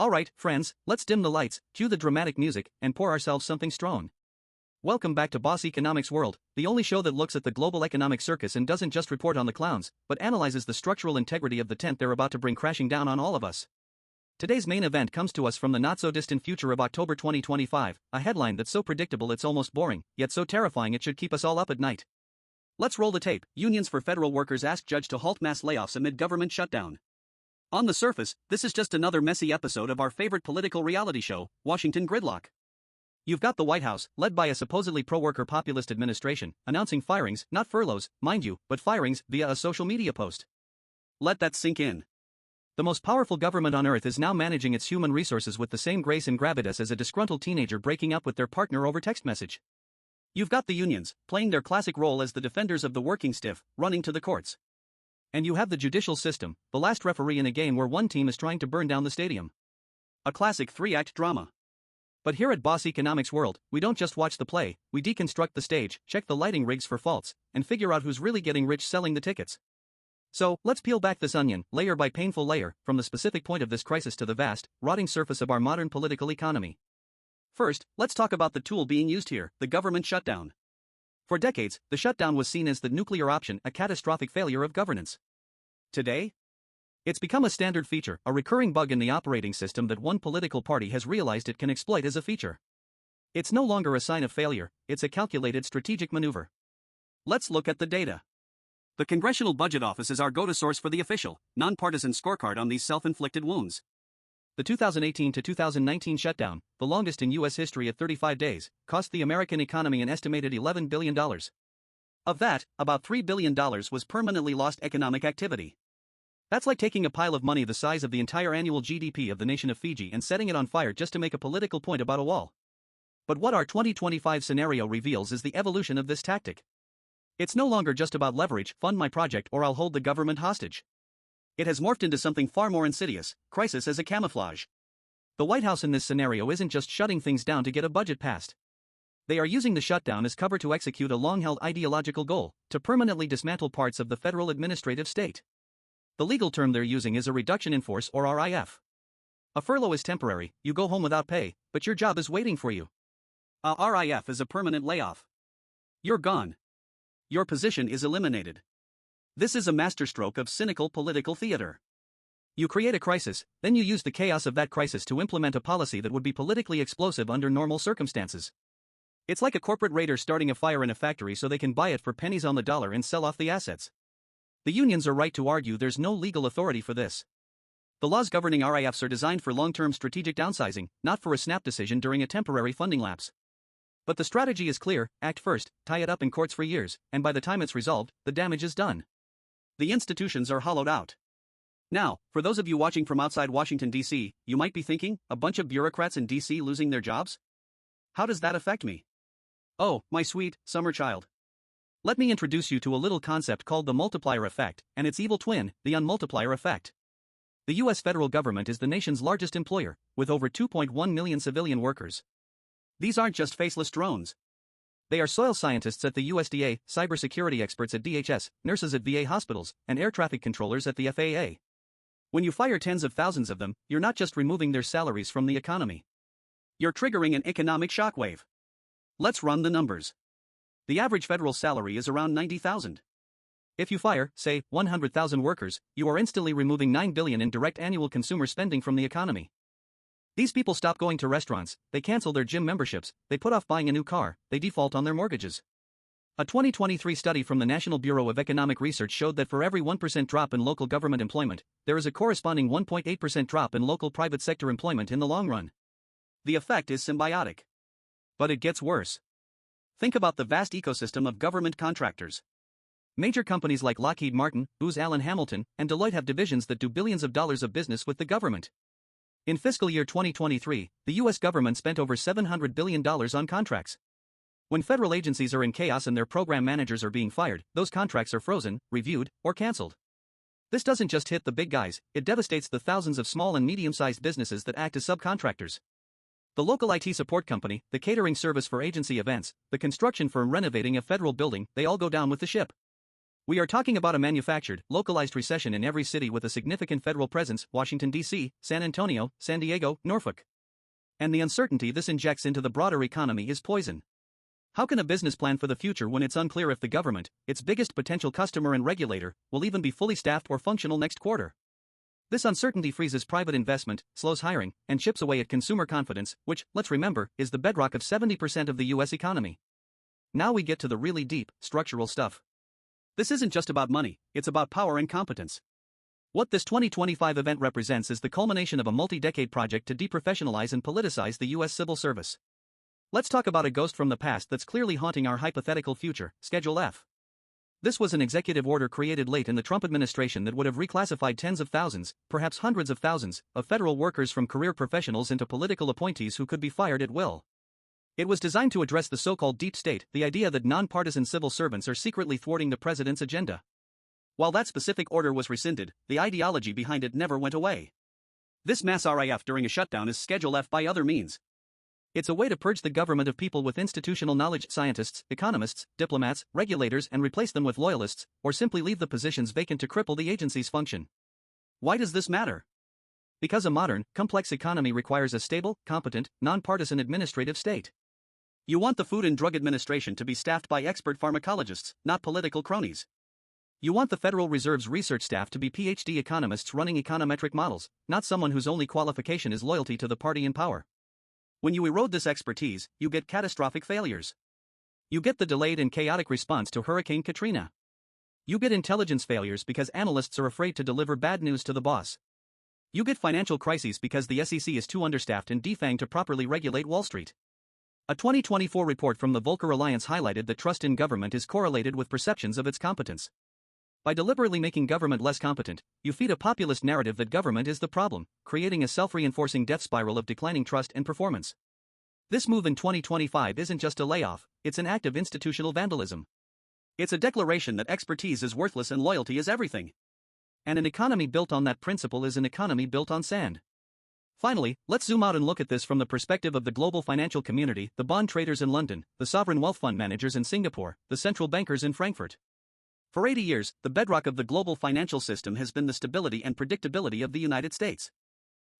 Alright, friends, let's dim the lights, cue the dramatic music, and pour ourselves something strong. Welcome back to Boss Economics World, the only show that looks at the global economic circus and doesn't just report on the clowns, but analyzes the structural integrity of the tent they're about to bring crashing down on all of us. Today's main event comes to us from the not-so-distant future of October 2025, a headline that's so predictable it's almost boring, yet so terrifying it should keep us all up at night. Let's roll the tape. Unions for federal workers ask judge to halt mass layoffs amid government shutdown. On the surface, this is just another messy episode of our favorite political reality show, Washington Gridlock. You've got the White House, led by a supposedly pro-worker populist administration, announcing firings, not furloughs, mind you, but firings, via a social media post. Let that sink in. The most powerful government on earth is now managing its human resources with the same grace and gravitas as a disgruntled teenager breaking up with their partner over text message. You've got the unions, playing their classic role as the defenders of the working stiff, running to the courts. And you have the judicial system, the last referee in a game where one team is trying to burn down the stadium. A classic three-act drama. But here at Boss Economics World, we don't just watch the play, we deconstruct the stage, check the lighting rigs for faults, and figure out who's really getting rich selling the tickets. So, let's peel back this onion, layer by painful layer, from the specific point of this crisis to the vast, rotting surface of our modern political economy. First, let's talk about the tool being used here, the government shutdown. For decades, the shutdown was seen as the nuclear option, a catastrophic failure of governance. Today, it's become a standard feature, a recurring bug in the operating system that one political party has realized it can exploit as a feature. It's no longer a sign of failure, it's a calculated strategic maneuver. Let's look at the data. The Congressional Budget Office is our go-to source for the official, nonpartisan scorecard on these self-inflicted wounds. The 2018 to 2019 shutdown, the longest in U.S. history at 35 days, cost the American economy an estimated $11 billion. Of that, about $3 billion was permanently lost economic activity. That's like taking a pile of money the size of the entire annual GDP of the nation of Fiji and setting it on fire just to make a political point about a wall. But what our 2025 scenario reveals is the evolution of this tactic. It's no longer just about leverage, fund my project or I'll hold the government hostage. It has morphed into something far more insidious, crisis as a camouflage. The White House in this scenario isn't just shutting things down to get a budget passed. They are using the shutdown as cover to execute a long-held ideological goal, to permanently dismantle parts of the federal administrative state. The legal term they're using is a reduction in force or RIF. A furlough is temporary, you go home without pay, but your job is waiting for you. A RIF is a permanent layoff. You're gone. Your position is eliminated. This is a masterstroke of cynical political theater. You create a crisis, then you use the chaos of that crisis to implement a policy that would be politically explosive under normal circumstances. It's like a corporate raider starting a fire in a factory so they can buy it for pennies on the dollar and sell off the assets. The unions are right to argue there's no legal authority for this. The laws governing RIFs are designed for long-term strategic downsizing, not for a snap decision during a temporary funding lapse. But the strategy is clear: act first, tie it up in courts for years, and by the time it's resolved, the damage is done. The institutions are hollowed out. Now, for those of you watching from outside Washington, D.C., you might be thinking, a bunch of bureaucrats in D.C. losing their jobs? How does that affect me? Oh, my sweet, summer child. Let me introduce you to a little concept called the multiplier effect, and its evil twin, the unmultiplier effect. The U.S. federal government is the nation's largest employer, with over 2.1 million civilian workers. These aren't just faceless drones. They are soil scientists at the USDA, cybersecurity experts at DHS, nurses at VA hospitals, and air traffic controllers at the FAA. When you fire tens of thousands of them, you're not just removing their salaries from the economy. You're triggering an economic shockwave. Let's run the numbers. The average federal salary is around $90,000. If you fire, say, 100,000 workers, you are instantly removing $9 billion in direct annual consumer spending from the economy. These people stop going to restaurants, they cancel their gym memberships, they put off buying a new car, they default on their mortgages. A 2023 study from the National Bureau of Economic Research showed that for every 1% drop in local government employment, there is a corresponding 1.8% drop in local private sector employment in the long run. The effect is symbiotic. But it gets worse. Think about the vast ecosystem of government contractors. Major companies like Lockheed Martin, Booz Allen Hamilton, and Deloitte have divisions that do billions of dollars of business with the government. In fiscal year 2023, the U.S. government spent over $700 billion on contracts. When federal agencies are in chaos and their program managers are being fired, those contracts are frozen, reviewed, or canceled. This doesn't just hit the big guys, it devastates the thousands of small and medium-sized businesses that act as subcontractors. The local IT support company, the catering service for agency events, the construction firm renovating a federal building, they all go down with the ship. We are talking about a manufactured, localized recession in every city with a significant federal presence: Washington, D.C., San Antonio, San Diego, Norfolk. And the uncertainty this injects into the broader economy is poison. How can a business plan for the future when it's unclear if the government, its biggest potential customer and regulator, will even be fully staffed or functional next quarter? This uncertainty freezes private investment, slows hiring, and chips away at consumer confidence, which, let's remember, is the bedrock of 70% of the US economy. Now we get to the really deep, structural stuff. This isn't just about money, it's about power and competence. What this 2025 event represents is the culmination of a multi-decade project to deprofessionalize and politicize the US civil service. Let's talk about a ghost from the past that's clearly haunting our hypothetical future: Schedule F. This was an executive order created late in the Trump administration that would have reclassified tens of thousands, perhaps hundreds of thousands, of federal workers from career professionals into political appointees who could be fired at will. It was designed to address the so-called deep state, the idea that nonpartisan civil servants are secretly thwarting the president's agenda. While that specific order was rescinded, the ideology behind it never went away. This mass RIF during a shutdown is Schedule F by other means. It's a way to purge the government of people with institutional knowledge: scientists, economists, diplomats, regulators, and replace them with loyalists, or simply leave the positions vacant to cripple the agency's function. Why does this matter? Because a modern, complex economy requires a stable, competent, nonpartisan administrative state. You want the Food and Drug Administration to be staffed by expert pharmacologists, not political cronies. You want the Federal Reserve's research staff to be PhD economists running econometric models, not someone whose only qualification is loyalty to the party in power. When you erode this expertise, you get catastrophic failures. You get the delayed and chaotic response to Hurricane Katrina. You get intelligence failures because analysts are afraid to deliver bad news to the boss. You get financial crises because the SEC is too understaffed and defanged to properly regulate Wall Street. A 2024 report from the Volcker Alliance highlighted that trust in government is correlated with perceptions of its competence. By deliberately making government less competent, you feed a populist narrative that government is the problem, creating a self-reinforcing death spiral of declining trust and performance. This move in 2025 isn't just a layoff, it's an act of institutional vandalism. It's a declaration that expertise is worthless and loyalty is everything. And an economy built on that principle is an economy built on sand. Finally, let's zoom out and look at this from the perspective of the global financial community: the bond traders in London, the sovereign wealth fund managers in Singapore, the central bankers in Frankfurt. For 80 years, the bedrock of the global financial system has been the stability and predictability of the United States.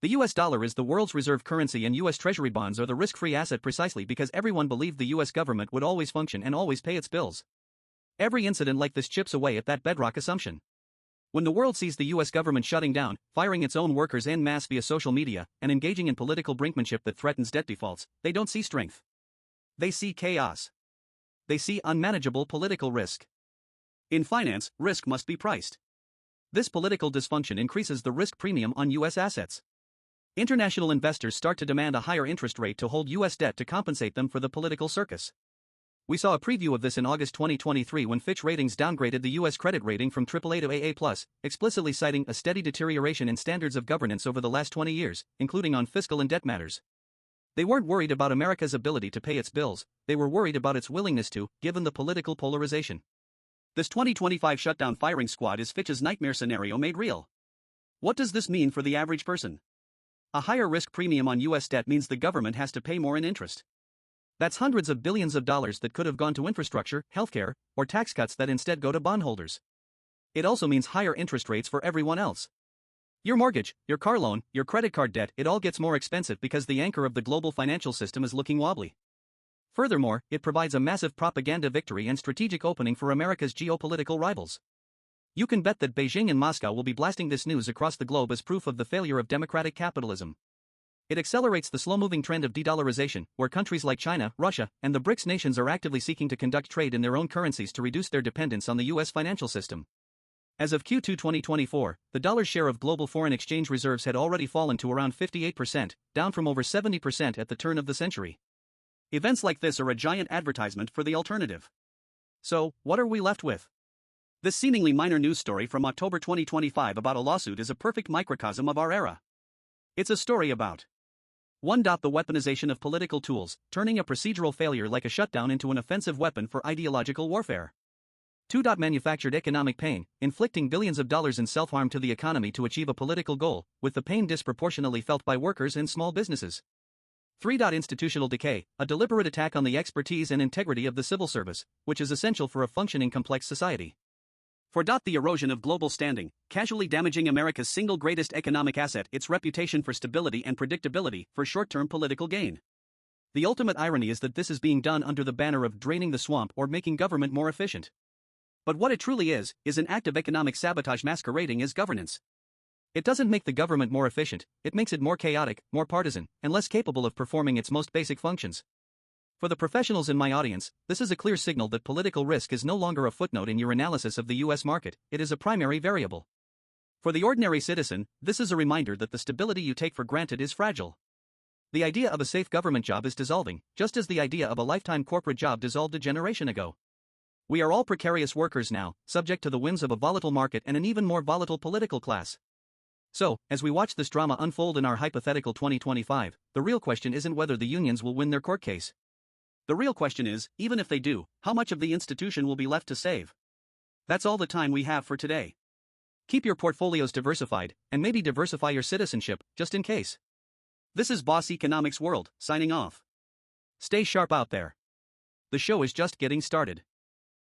The US dollar is the world's reserve currency, and US Treasury bonds are the risk-free asset precisely because everyone believed the US government would always function and always pay its bills. Every incident like this chips away at that bedrock assumption. When the world sees the US government shutting down, firing its own workers en masse via social media, and engaging in political brinkmanship that threatens debt defaults, they don't see strength. They see chaos. They see unmanageable political risk. In finance, risk must be priced. This political dysfunction increases the risk premium on US assets. International investors start to demand a higher interest rate to hold US debt to compensate them for the political circus. We saw a preview of this in August 2023 when Fitch Ratings downgraded the US credit rating from AAA to AA+, explicitly citing a steady deterioration in standards of governance over the last 20 years, including on fiscal and debt matters. They weren't worried about America's ability to pay its bills, they were worried about its willingness to, given the political polarization. This 2025 shutdown firing squad is Fitch's nightmare scenario made real. What does this mean for the average person? A higher risk premium on US debt means the government has to pay more in interest. That's hundreds of billions of dollars that could have gone to infrastructure, healthcare, or tax cuts that instead go to bondholders. It also means higher interest rates for everyone else. Your mortgage, your car loan, your credit card debt, it all gets more expensive because the anchor of the global financial system is looking wobbly. Furthermore, it provides a massive propaganda victory and strategic opening for America's geopolitical rivals. You can bet that Beijing and Moscow will be blasting this news across the globe as proof of the failure of democratic capitalism. It accelerates the slow-moving trend of de-dollarization, where countries like China, Russia, and the BRICS nations are actively seeking to conduct trade in their own currencies to reduce their dependence on the US financial system. As of Q2 2024, the dollar's share of global foreign exchange reserves had already fallen to around 58%, down from over 70% at the turn of the century. Events like this are a giant advertisement for the alternative. So, what are we left with? This seemingly minor news story from October 2025 about a lawsuit is a perfect microcosm of our era. It's a story about 1. The weaponization of political tools, turning a procedural failure like a shutdown into an offensive weapon for ideological warfare. 2. Manufactured economic pain, inflicting billions of dollars in self-harm to the economy to achieve a political goal, with the pain disproportionately felt by workers and small businesses. 3. Institutional decay, a deliberate attack on the expertise and integrity of the civil service, which is essential for a functioning complex society. For the erosion of global standing, casually damaging America's single greatest economic asset, its reputation for stability and predictability, for short-term political gain. The ultimate irony is that this is being done under the banner of draining the swamp or making government more efficient. But what it truly is an act of economic sabotage masquerading as governance. It doesn't make the government more efficient, it makes it more chaotic, more partisan, and less capable of performing its most basic functions. For the professionals in my audience, this is a clear signal that political risk is no longer a footnote in your analysis of the US market, it is a primary variable. For the ordinary citizen, this is a reminder that the stability you take for granted is fragile. The idea of a safe government job is dissolving, just as the idea of a lifetime corporate job dissolved a generation ago. We are all precarious workers now, subject to the whims of a volatile market and an even more volatile political class. So, as we watch this drama unfold in our hypothetical 2025, the real question isn't whether the unions will win their court case. The real question is, even if they do, how much of the institution will be left to save? That's all the time we have for today. Keep your portfolios diversified, and maybe diversify your citizenship, just in case. This is Boss Economics World, signing off. Stay sharp out there. The show is just getting started.